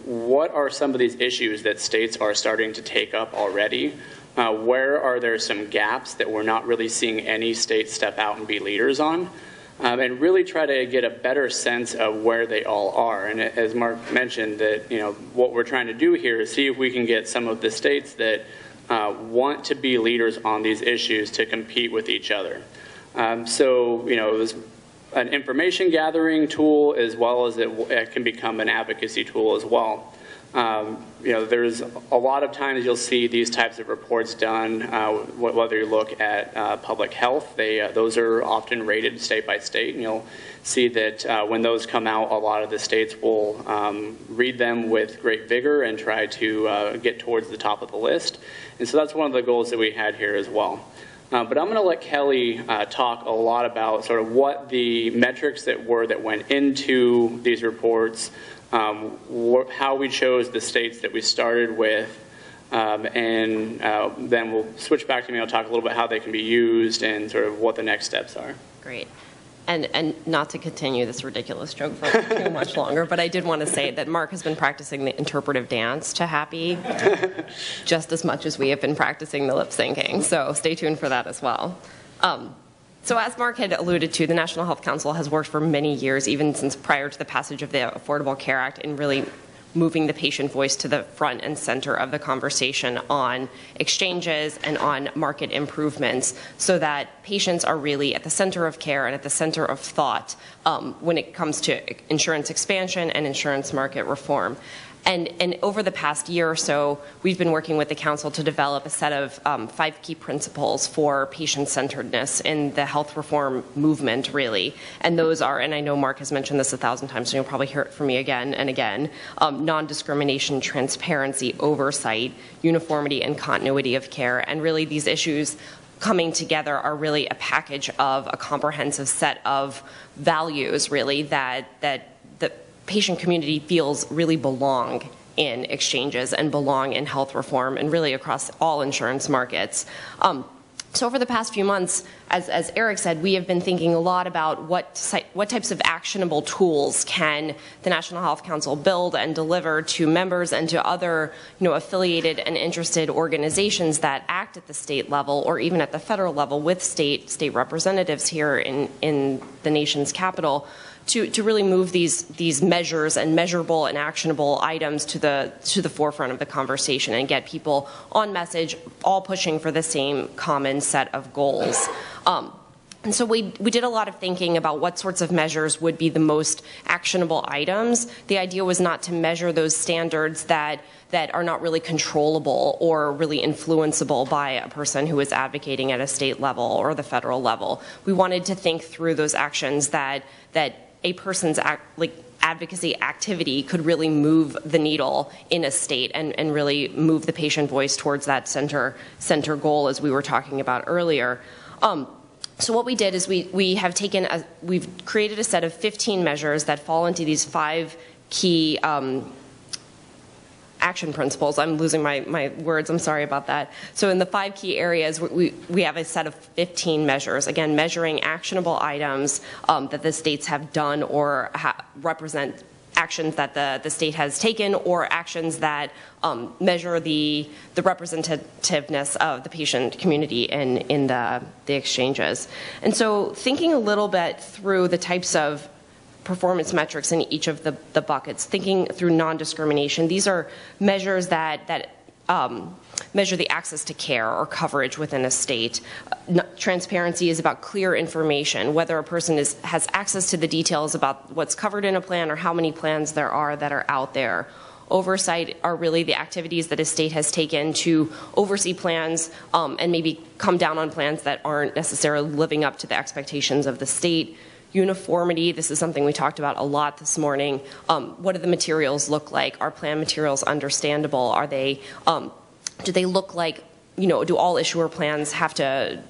what are some of these issues that states are starting to take up already? Where are there some gaps that we're not really seeing any states step out and be leaders on? And really try to get a better sense of where they all are. And as Mark mentioned, that what we're trying to do here is see if we can get some of the states that want to be leaders on these issues to compete with each other. So it was an information gathering tool as well as it can become an advocacy tool as well. There's a lot of times you'll see these types of reports done, whether you look at public health, those are often rated state by state, and you'll see that when those come out, a lot of the states will read them with great vigor and try to get towards the top of the list. And so that's one of the goals that we had here as well. But I'm going to let Kelly talk a lot about sort of what the metrics that went into these reports, how we chose the states that we started with, and then we'll switch back to me. I'll talk a little bit how they can be used and sort of what the next steps are. Great. And not to continue this ridiculous joke for too much longer, but I did want to say that Mark has been practicing the interpretive dance to Happy just as much as we have been practicing the lip syncing. So stay tuned for that as well. So as Mark had alluded to, the National Health Council has worked for many years, even since prior to the passage of the Affordable Care Act, in really moving the patient voice to the front and center of the conversation on exchanges and on market improvements, so that patients are really at the center of care and at the center of thought when it comes to insurance expansion and insurance market reform. And over the past year or so, we've been working with the Council to develop a set of 5 key principles for patient-centeredness in the health reform movement, really. And those are, and I know Mark has mentioned this 1,000 times, so you'll probably hear it from me again and again, non-discrimination, transparency, oversight, uniformity, and continuity of care. And really these issues coming together are really a package of a comprehensive set of values, really, that the patient community feels really belong in exchanges and belong in health reform and really across all insurance markets. So over the past few months, as Eric said, we have been thinking a lot about what types of actionable tools can the National Health Council build and deliver to members and to other affiliated and interested organizations that act at the state level or even at the federal level with state representatives here in the nation's capital, to really move these measures and measurable and actionable items to the forefront of the conversation and get people on message, all pushing for the same common set of goals. And so we did a lot of thinking about what sorts of measures would be the most actionable items. The idea was not to measure those standards that are not really controllable or really influenceable by a person who is advocating at a state level or the federal level. We wanted to think through those actions that a person's advocacy activity could really move the needle in a state and really move the patient voice towards that center goal, as we were talking about earlier. So what we did is we've created a set of 15 measures that fall into these 5 key action principles. I'm losing my words, I'm sorry about that. So in the 5 key areas, we have a set of 15 measures, again, measuring actionable items that the states have done or represent actions that the state has taken or actions that measure the representativeness of the patient community in the exchanges. And so thinking a little bit through the types of performance metrics in each of the buckets, thinking through non-discrimination. These are measures that measure the access to care or coverage within a state. Transparency is about clear information, whether a person has access to the details about what's covered in a plan or how many plans there are that are out there. Oversight are really the activities that a state has taken to oversee plans and maybe come down on plans that aren't necessarily living up to the expectations of the state. Uniformity, this is something we talked about a lot this morning. What do the materials look like? Are plan materials understandable? Are they, do they look like, do all issuer plans have to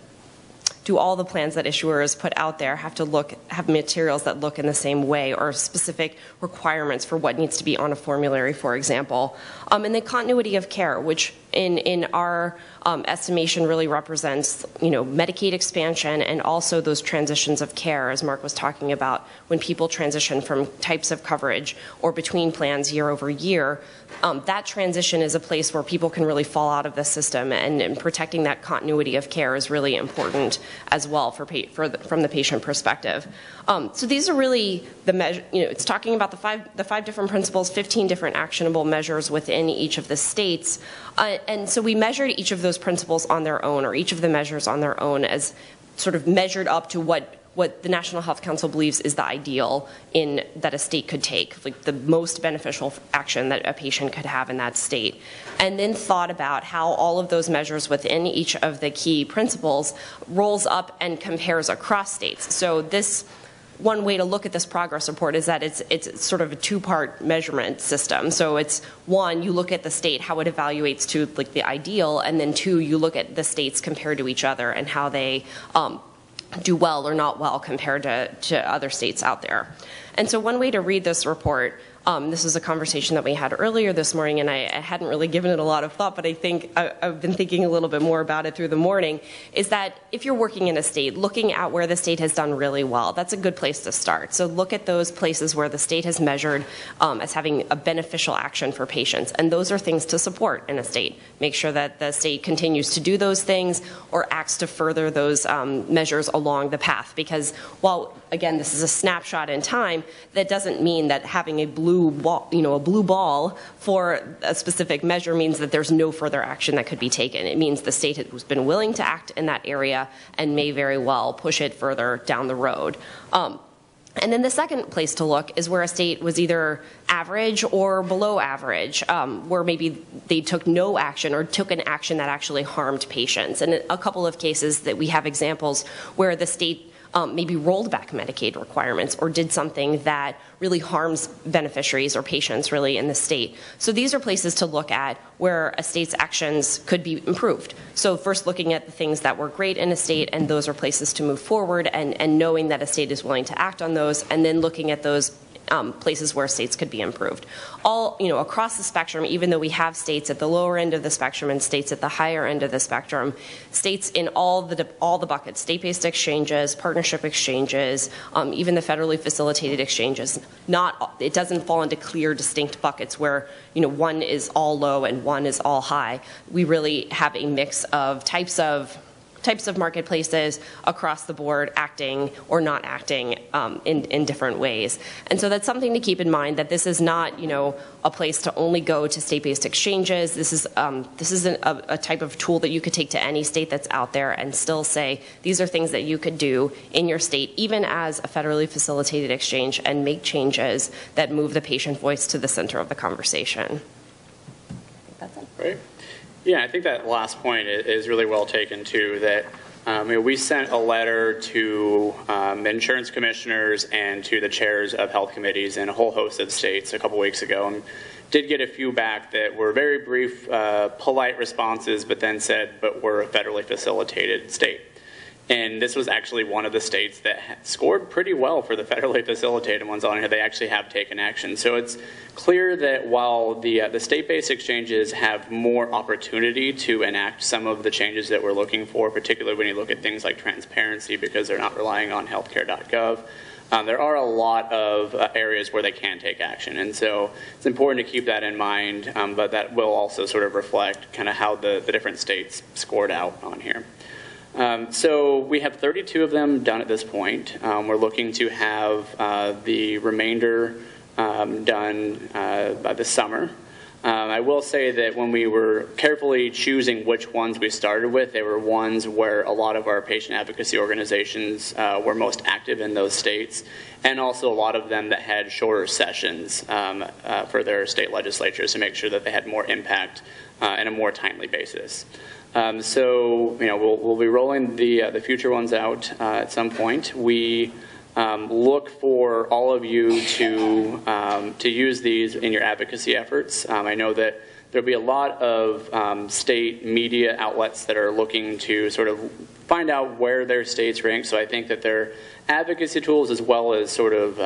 do all the plans that issuers put out there have materials that look in the same way, or specific requirements for what needs to be on a formulary, for example. And the continuity of care, which in our estimation really represents, Medicaid expansion and also those transitions of care, as Mark was talking about, when people transition from types of coverage or between plans year over year. That transition is a place where people can really fall out of the system, and protecting that continuity of care is really important as well from the patient perspective. So these are really the measure. It's talking about the five different principles, 15 different actionable measures within each of the states, and so we measured each of those principles on their own, or each of the measures on their own, as sort of measured up to what the National Health Council believes is the ideal that a state could take, like the most beneficial action that a patient could have in that state. And then thought about how all of those measures within each of the key principles rolls up and compares across states. So this one way to look at this progress report is that it's sort of a two-part measurement system. So it's one, you look at the state, how it evaluates to like the ideal, and then two, you look at the states compared to each other and how they do well or not well compared to other states out there. And so one way to read this report, this is a conversation that we had earlier this morning, and I hadn't really given it a lot of thought, but I think I've been thinking a little bit more about it through the morning, is that if you're working in a state, looking at where the state has done really well, that's a good place to start. So look at those places where the state has measured as having a beneficial action for patients, and those are things to support in a state. Make sure that the state continues to do those things or acts to further those measures along the path, because while, again, this is a snapshot in time, that doesn't mean that having a blue ball for a specific measure means that there's no further action that could be taken. It means the state has been willing to act in that area and may very well push it further down the road. And then the second place to look is where a state was either average or below average, where maybe they took no action or took an action that actually harmed patients. And a couple of cases that we have examples where the state maybe rolled back Medicaid requirements or did something that really harms beneficiaries or patients really in the state. So these are places to look at where a state's actions could be improved. So first looking at the things that were great in a state, and those are places to move forward, and knowing that a state is willing to act on those, and then looking at those places where states could be improved. All, across the spectrum, even though we have states at the lower end of the spectrum and states at the higher end of the spectrum, states in all the buckets, state-based exchanges, partnership exchanges, even the federally facilitated exchanges, it doesn't fall into clear, distinct buckets where, one is all low and one is all high. We really have a mix of types of marketplaces across the board, acting or not acting in different ways. And so that's something to keep in mind, that this is not, a place to only go to state-based exchanges. This is a type of tool that you could take to any state that's out there and still say, these are things that you could do in your state, even as a federally facilitated exchange, and make changes that move the patient voice to the center of the conversation. That's it. Great. Yeah, I think that last point is really well taken, too, that we sent a letter to insurance commissioners and to the chairs of health committees in a whole host of states a couple weeks ago, and did get a few back that were very brief, polite responses, but then said, but we're a federally facilitated state. And this was actually one of the states that scored pretty well for the federally facilitated ones on here. They actually have taken action. So it's clear that while the state-based exchanges have more opportunity to enact some of the changes that we're looking for, particularly when you look at things like transparency, because they're not relying on healthcare.gov, there are a lot of areas where they can take action. And so it's important to keep that in mind, but that will also sort of reflect kind of how the different states scored out on here. So we have 32 of them done at this point. We're looking to have the remainder done by the summer. I will say that when we were carefully choosing which ones we started with, they were ones where a lot of our patient advocacy organizations were most active in those states, and also a lot of them that had shorter sessions for their state legislatures to make sure that they had more impact in a more timely basis. So we'll be rolling the future ones out at some point. We look for all of you to use these in your advocacy efforts. I know that there'll be a lot of state media outlets that are looking to sort of find out where their states rank, so I think that they're advocacy tools as well as sort of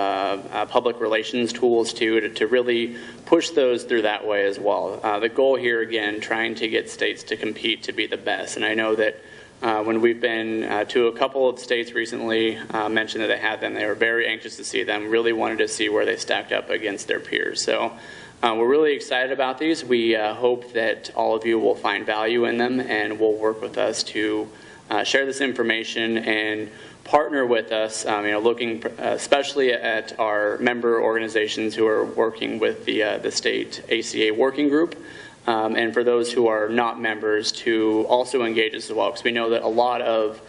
public relations tools too, to really push those through that way as well. The goal here, again, trying to get states to compete to be the best. And I know that when we've been to a couple of states recently, mentioned that they had them, they were very anxious to see them, really wanted to see where they stacked up against their peers. So we're really excited about these. We hope that all of you will find value in them and will work with us to share this information and partner with us, looking especially at our member organizations who are working with the state ACA working group, and for those who are not members to also engage us as well, because we know that a lot of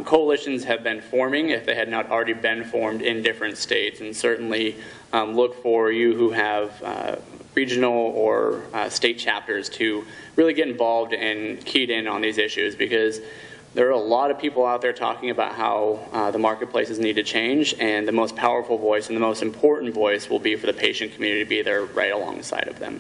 coalitions have been forming if they had not already been formed in different states, and certainly look for you who have regional or state chapters to really get involved and keyed in on these issues, because there are a lot of people out there talking about how the marketplaces need to change, and the most powerful voice and the most important voice will be for the patient community to be there right alongside of them.